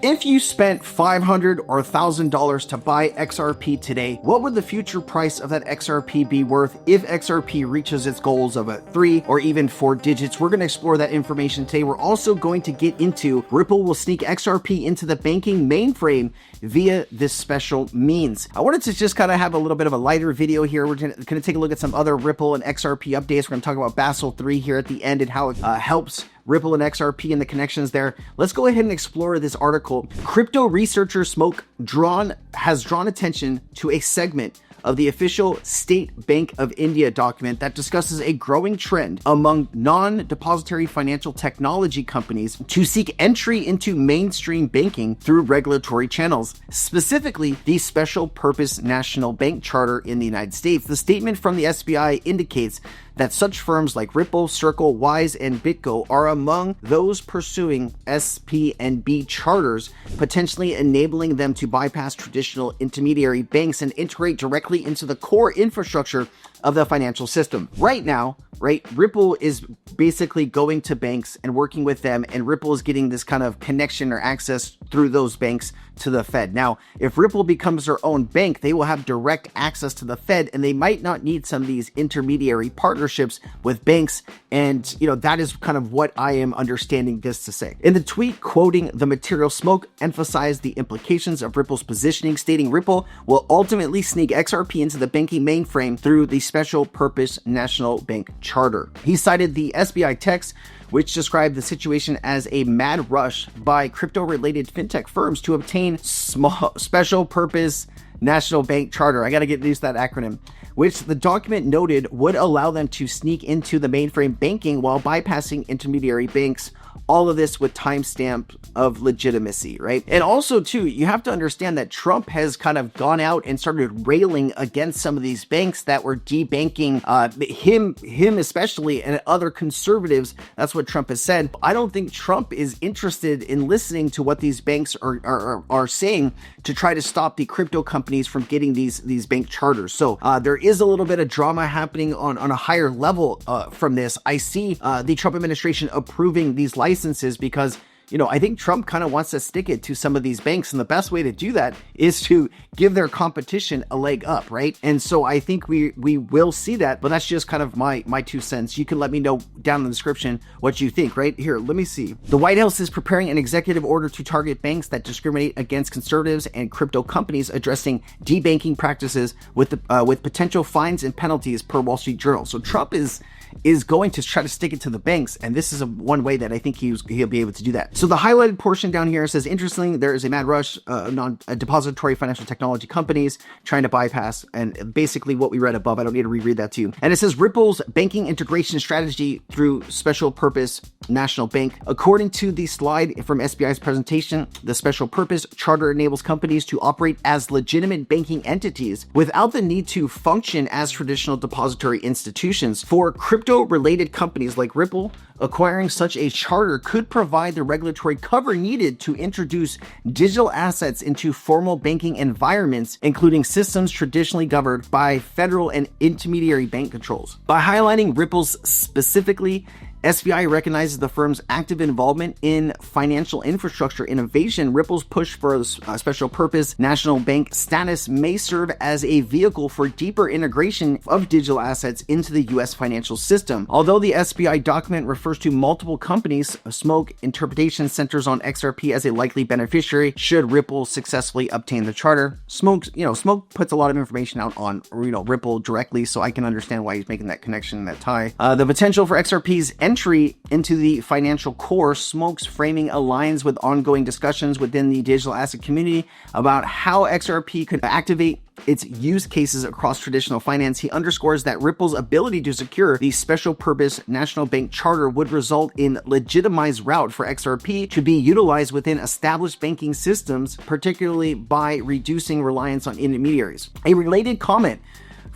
If you spent $500 or $1,000 to buy XRP today, what would the future price of that XRP be worth if XRP reaches its goals of 3 or even 4 digits? We're going to explore that information today. We're also going to get into Ripple will sneak XRP into the banking mainframe via this special means. I wanted to just kind of have a little bit of a lighter video here. We're going to take a look at some other Ripple and XRP updates. We're going to talk about Basel III here at the end and how it helps Ripple and XRP and the connections there. Let's go ahead and explore this article. Crypto researcher Smoke has drawn attention to a segment of the official State Bank of India document that discusses a growing trend among non-depository financial technology companies to seek entry into mainstream banking through regulatory channels, specifically the Special Purpose National Bank Charter in the United States. The statement from the SBI indicates that such firms like Ripple, Circle, Wise, and BitGo are among those pursuing SP&B charters, potentially enabling them to bypass traditional intermediary banks and integrate directly into the core infrastructure of the financial system. Right now, Ripple is basically going to banks and working with them, and Ripple is getting this kind of connection or access through those banks to the Fed. Now, if Ripple becomes their own bank, they will have direct access to the Fed, and they might not need some of these intermediary partnerships with banks. And, that is kind of what I am understanding this to say. In the tweet quoting the material, Smoke emphasized the implications of Ripple's positioning, stating Ripple will ultimately sneak XRP into the banking mainframe through the Special Purpose National Bank Charter. He cited the SBI text, which described the situation as a mad rush by crypto-related fintech firms to obtain Special Purpose National Bank Charter. I got to get used to that acronym, which the document noted would allow them to sneak into the mainframe banking while bypassing intermediary banks. All of this with timestamp of legitimacy, right? And also, too, you have to understand that Trump has kind of gone out and started railing against some of these banks that were debanking him especially, and other conservatives. That's what Trump has said. I don't think Trump is interested in listening to what these banks are saying to try to stop the crypto companies from getting these bank charters. So there is a little bit of drama happening on a higher level from this. I see the Trump administration approving these licenses because, I think Trump kind of wants to stick it to some of these banks. And the best way to do that is to give their competition a leg up, right? And so I think we will see that, but that's just kind of my 2 cents. You can let me know down in the description what you think, right? Here, let me see. The White House is preparing an executive order to target banks that discriminate against conservatives and crypto companies, addressing debanking practices with potential fines and penalties, per Wall Street Journal. So Trump is going to try to stick it to the banks, and this is one way that I think he'll be able to do that. So the highlighted portion down here says, interestingly, there is a mad rush non-depository financial technology companies trying to bypass, and basically what we read above. I don't need to reread that to you. And it says Ripple's banking integration strategy through Special Purpose National Bank. According to the slide from SBI's presentation, the Special Purpose Charter enables companies to operate as legitimate banking entities without the need to function as traditional depository institutions. For crypto-related companies like Ripple, acquiring such a charter could provide the regulatory cover needed to introduce digital assets into formal banking environments, including systems traditionally governed by federal and intermediary bank controls. By highlighting Ripple's specifically, SBI recognizes the firm's active involvement in financial infrastructure innovation. Ripple's push for a special purpose national bank status may serve as a vehicle for deeper integration of digital assets into the U.S. financial system. Although the SBI document refers to multiple companies, Smoke interpretation centers on XRP as a likely beneficiary should Ripple successfully obtain the charter. Smoke puts a lot of information out on Ripple directly, so I can understand why he's making that connection and that tie. The potential for XRP's entry into the financial core, Smoke's framing aligns with ongoing discussions within the digital asset community about how XRP could activate its use cases across traditional finance. He underscores that Ripple's ability to secure the Special Purpose National Bank Charter would result in legitimized route for XRP to be utilized within established banking systems, particularly by reducing reliance on intermediaries. A related comment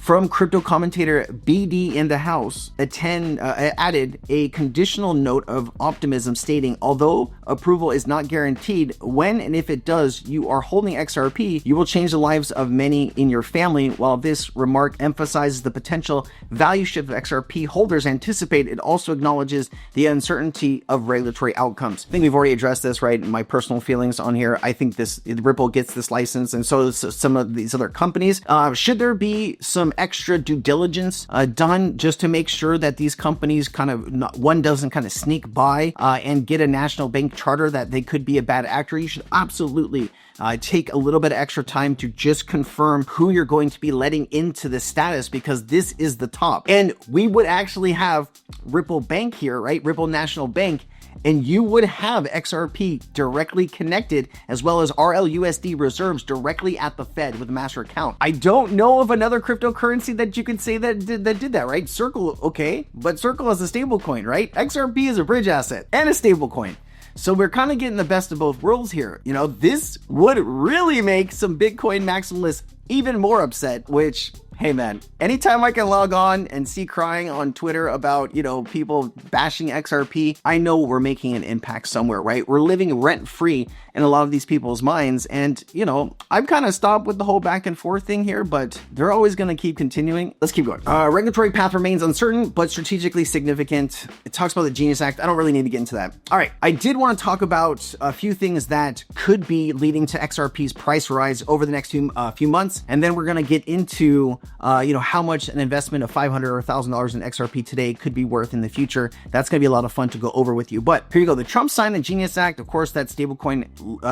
from crypto commentator BD in the House, added a conditional note of optimism stating, although approval is not guaranteed, when and if it does, you are holding XRP, you will change the lives of many in your family. While this remark emphasizes the potential value shift of XRP holders anticipate, it also acknowledges the uncertainty of regulatory outcomes. I think we've already addressed this, right? My personal feelings on here. I think Ripple gets this license, and so does some of these other companies. Should there be some extra due diligence done just to make sure that these companies one doesn't kind of sneak by and get a national bank charter that they could be a bad actor? You should absolutely take a little bit of extra time to just confirm who you're going to be letting into the status, because this is the top. And we would actually have Ripple Bank here, right? Ripple National Bank. And you would have XRP directly connected, as well as RLUSD reserves directly at the Fed with a master account. I don't know of another cryptocurrency that you could say that did that, right? Circle, okay, but Circle is a stable coin, right? XRP is a bridge asset and a stable coin. So we're kind of getting the best of both worlds here. You know, this would really make some Bitcoin maximalists even more upset, which, hey man, anytime I can log on and see crying on Twitter about, people bashing XRP, I know we're making an impact somewhere, right? We're living rent free in a lot of these people's minds. And, I've kind of stopped with the whole back and forth thing here, but they're always going to keep continuing. Let's keep going. Regulatory path remains uncertain, but strategically significant. It talks about the Genius Act. I don't really need to get into that. All right. I did want to talk about a few things that could be leading to XRP's price rise over the next few months. And then we're going to get into, how much an investment of $500 or $1,000 in XRP today could be worth in the future. That's going to be a lot of fun to go over with you. But here you go. The Trump signed the Genius Act. Of course, that stablecoin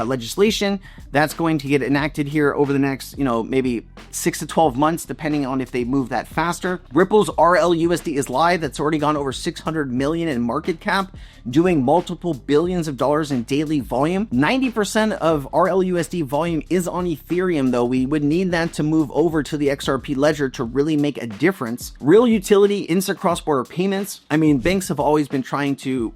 legislation that's going to get enacted here over the next, maybe 6 to 12 months, depending on if they move that faster. Ripple's RLUSD is live. That's already gone over 600 million in market cap, doing multiple billions of dollars in daily volume. 90% of RLUSD volume is on Ethereum, though. We would need that to move over to the XRP ledger to really make a difference. Real utility, instant cross-border payments. I mean, banks have always been trying to,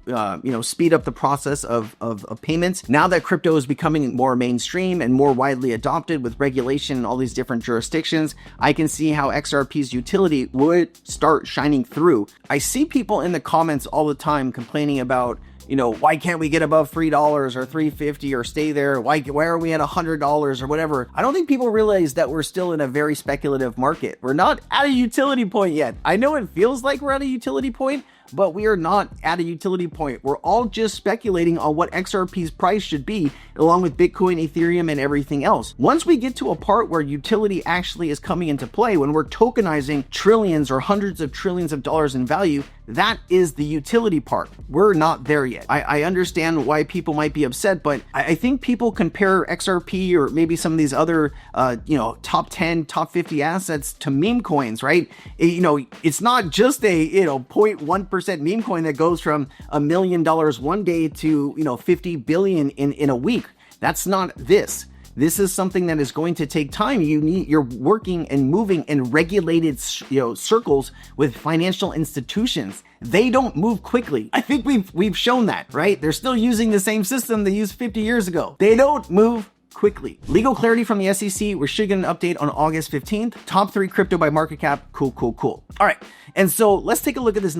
speed up the process of payments. Now that crypto is becoming more mainstream and more widely adopted with regulation in all these different jurisdictions, I can see how XRP's utility would start shining through. I see people in the comments all the time complaining about, why can't we get above $3 or $3.50 or stay there? Why are we at $100 or whatever? I don't think people realize that we're still in a very speculative market. We're not at a utility point yet. I know it feels like we're at a utility point, but we are not at a utility point. We're all just speculating on what XRP's price should be, along with Bitcoin, Ethereum, and everything else. Once we get to a part where utility actually is coming into play, when we're tokenizing trillions or hundreds of trillions of dollars in value, that is the utility part. We're not there yet. I understand why people might be upset, but I think people compare XRP or maybe some of these other, top 10, top 50 assets to meme coins, right? It's not just a, 0.1% meme coin that goes from $1 million one day to, 50 billion in a week. That's not this. This is something that is going to take time. You're working and moving in regulated, circles with financial institutions. They don't move quickly. I think we've shown that, right? They're still using the same system they used 50 years ago. They don't move quickly. Legal clarity from the SEC. We should get an update on August 15th. Top 3 crypto by market cap. Cool. All right. And so let's take a look at these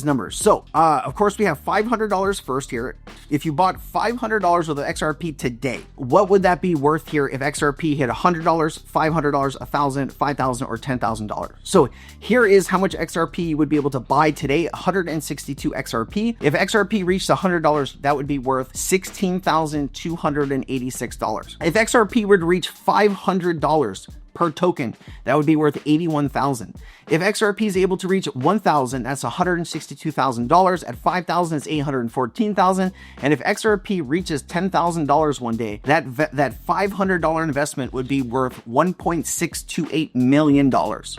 numbers. So, of course, we have $500 first here. If you bought $500 worth of XRP today, what would that be worth here if XRP hit $100, $500, $1,000, $5,000, or $10,000? So here is how much XRP you would be able to buy today, 162 XRP. If XRP reached $100, that would be worth $16,286. If XRP were to reach $500 per token, that would be worth $81,000. If XRP is able to reach $1,000, that's $162,000. At $5,000, it's $814,000. And if XRP reaches $10,000 one day, that $500 investment would be worth $1.628 million.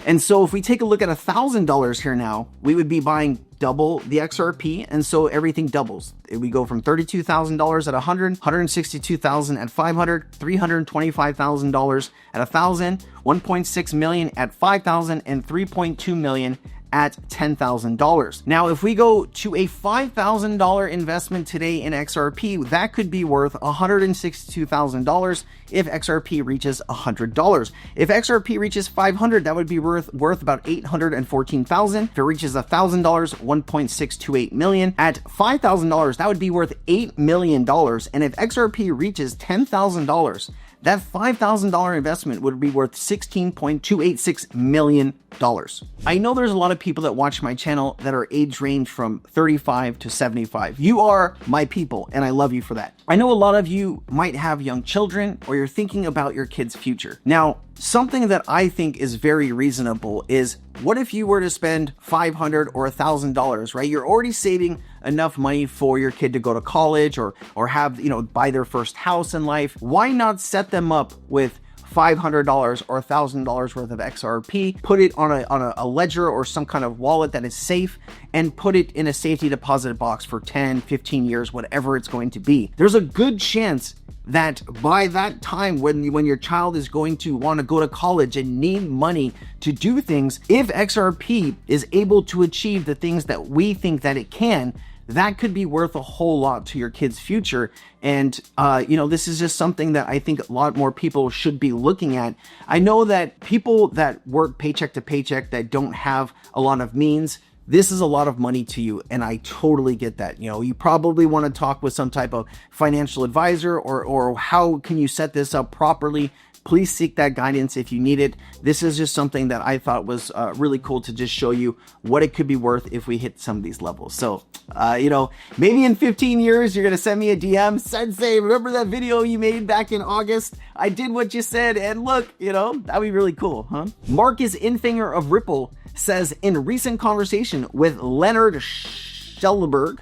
And so if we take a look at $1,000 here now, we would be buying double the XRP, and so everything doubles. We go from $32,000 at 100, $162,000 at 500, $325,000 at 1,000, $1.6 million at 5,000, and $3.2 million at $10,000. Now, if we go to a $5,000 investment today in XRP, that could be worth $162,000 if XRP reaches $100. If XRP reaches 500, that would be worth about $814,000. If it reaches $1,000, $1.628 million. At $5,000, that would be worth $8 million. And if XRP reaches $10,000, that $5,000 investment would be worth $16.286 million. I know there's a lot of people that watch my channel that are age range from 35 to 75. You are my people, and I love you for that. I know a lot of you might have young children, or you're thinking about your kids' future. Now, something that I think is very reasonable is, what if you were to spend $500 or $1,000, right? You're already saving enough money for your kid to go to college or have, buy their first house in life. Why not set them up with $500 or $1,000 worth of XRP, put it on a ledger or some kind of wallet that is safe, and put it in a safety deposit box for 10, 15 years, whatever it's going to be. There's a good chance that by that time, when your child is going to want to go to college and need money to do things, if XRP is able to achieve the things that we think that it can, that could be worth a whole lot to your kid's future. And, this is just something that I think a lot more people should be looking at. I know that people that work paycheck to paycheck, that don't have a lot of means, this is a lot of money to you, and I totally get that. You probably want to talk with some type of financial advisor, or how can you set this up properly. Please seek that guidance if you need it. This is just something that I thought was really cool to just show you what it could be worth if we hit some of these levels. So, maybe in 15 years, you're going to send me a DM. Sensei, remember that video you made back in August? I did what you said, and look, that'd be really cool, huh? Marcus Infinger of Ripple says, in recent conversation with Leonard Schellenberg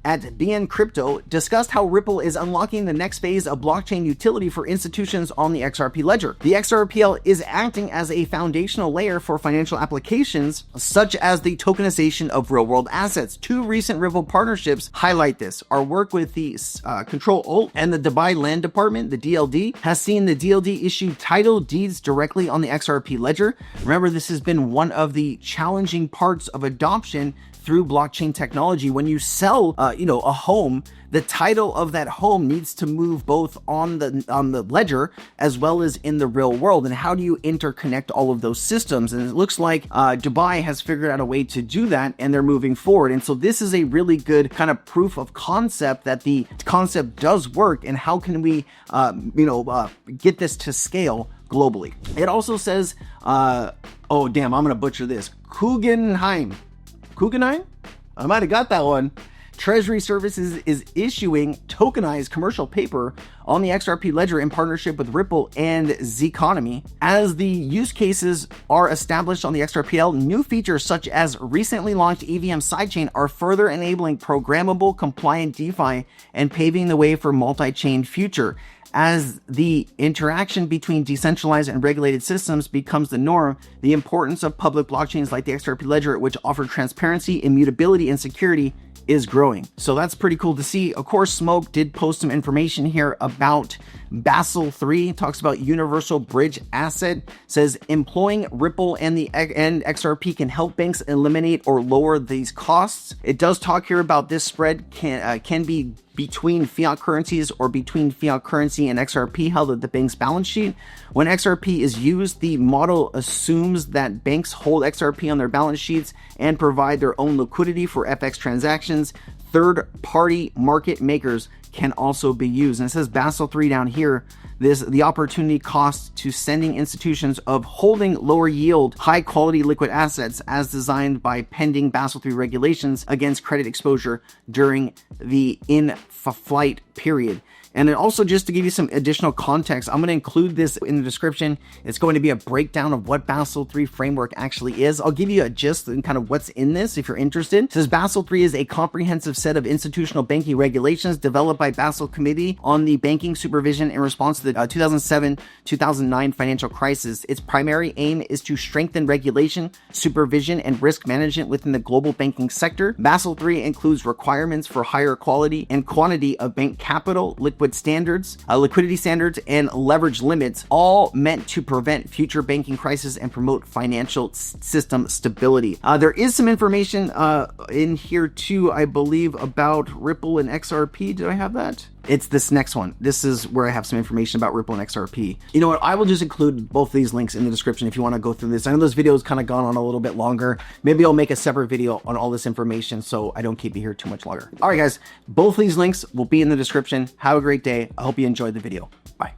at BN Crypto, discussed how Ripple is unlocking the next phase of blockchain utility for institutions on the XRP ledger. The XRPL is acting as a foundational layer for financial applications, such as the tokenization of real-world assets. Two recent Ripple partnerships highlight this. Our work with the Control-Alt and the Dubai Land Department, the DLD, has seen the DLD issue title deeds directly on the XRP ledger. Remember, this has been one of the challenging parts of adoption through blockchain technology. When you sell, a home, the title of that home needs to move both on the ledger as well as in the real world. And how do you interconnect all of those systems? And it looks like Dubai has figured out a way to do that, and they're moving forward. And so this is a really good kind of proof of concept that the concept does work. And how can we, get this to scale globally? It also says, oh damn, I'm gonna butcher this. Guggenheim. I might have got that one. Treasury Services is issuing tokenized commercial paper on the XRP ledger in partnership with Ripple and Zeconomy. As the use cases are established on the XRPL, new features such as recently launched EVM sidechain are further enabling programmable, compliant DeFi and paving the way for multi-chain future. As the interaction between decentralized and regulated systems becomes the norm, the importance of public blockchains like the XRP ledger, which offer transparency, immutability, and security, is growing. So that's pretty cool to see. Of course, Smoke did post some information here about Basel III. It talks about universal bridge asset, says employing Ripple and XRP can help banks eliminate or lower these costs. It does talk here about this spread can be between fiat currencies or between fiat currency and XRP held at the bank's balance sheet. When XRP is used, the model assumes that banks hold XRP on their balance sheets and provide their own liquidity for FX transactions. Third-party market makers can also be used. And it says Basel III down here, the opportunity cost to sending institutions of holding lower yield, high quality liquid assets as designed by pending Basel III regulations against credit exposure during the in-flight period. And then also, just to give you some additional context, I'm going to include this in the description. It's going to be a breakdown of what Basel III framework actually is. I'll give you a gist and kind of what's in this if you're interested. It says Basel III is a comprehensive set of institutional banking regulations developed by Basel Committee on the Banking Supervision in response to the 2007-2009 financial crisis. Its primary aim is to strengthen regulation, supervision, and risk management within the global banking sector. Basel III includes requirements for higher quality and quantity of bank capital, liquidity, liquidity standards, and leverage limits, all meant to prevent future banking crises and promote financial system stability. There is some information in here too, I believe, about Ripple and XRP. Do I have that? It's this next one. This is where I have some information about Ripple and XRP. You know what? I will just include both of these links in the description if you want to go through this. I know this video has kind of gone on a little bit longer. Maybe I'll make a separate video on all this information so I don't keep you here too much longer. All right, guys, both of these links will be in the description. Have a great day. I hope you enjoyed the video. Bye.